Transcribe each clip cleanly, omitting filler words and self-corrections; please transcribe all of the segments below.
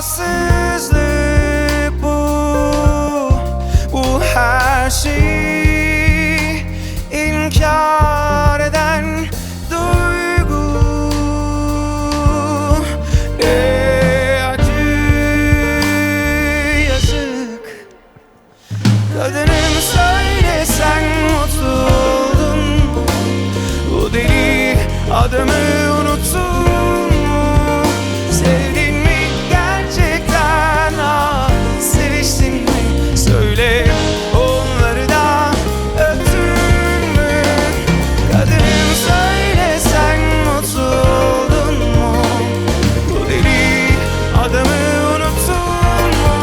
vefasızlık bu her şeyi inkar eden duygu. Ne acı, yazık. Kadınım söyle, sen mutlu oldun mu? Bu deli adamı unuttun mu? Sevdin mi gerçekten? Ah, seviştin mi? Söyle, onları da öptün mü? Kadınım söyle, sen mutlu oldun mu? Bu deli adamı unuttun mu?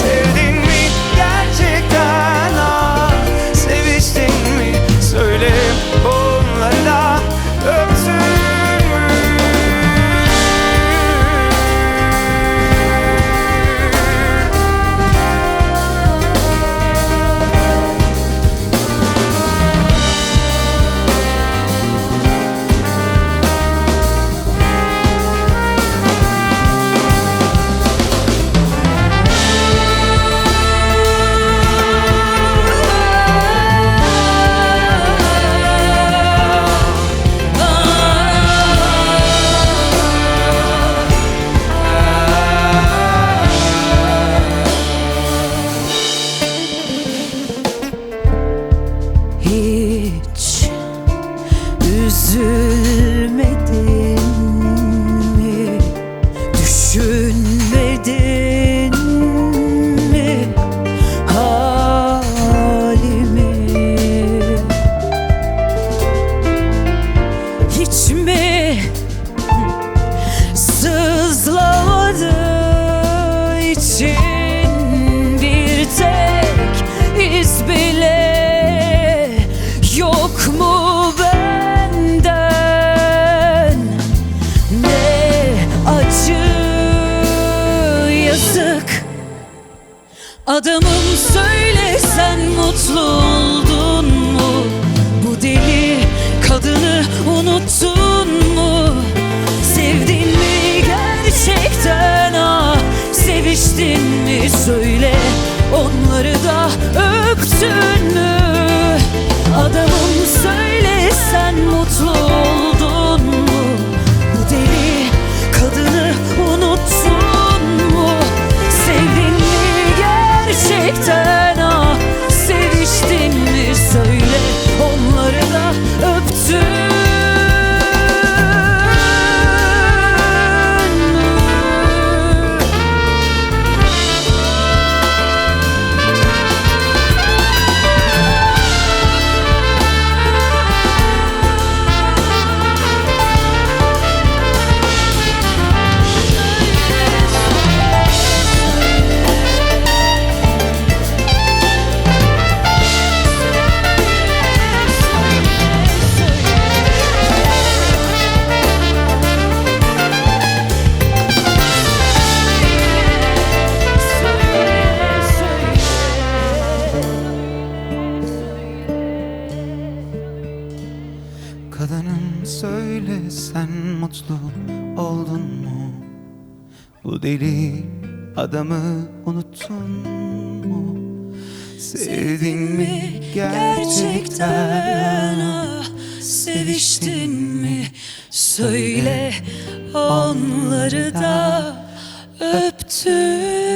Sevdin mi gerçekten? Ah, seviştin mi? Söyle, onları da öptün mü? Hiç üzülmedin mi? Düşünmedin mi halimi? Hiç mi sızlamadı için bir tek iz bile? Yok mu benden? Ne acı, yazık. Adamım söyle, sen mutlu oldun mu? Bu deli kadını unuttun mu? Sevdin mi gerçekten? Ah, seviştin mi? Söyle, onları da öptün mü? Adamım söyle, sen mutlu oldun mu? Bu deli kadını unuttun mu? Sevdin mi gerçekten? Ah, seviştin mi? Söyle, onları da öptün mü? Kadınım söyle, sen mutlu oldun mu? Bu deli adamı unuttun mu? Sevdin mi gerçekten? Ah, seviştin mi? Söyle, onları da öptün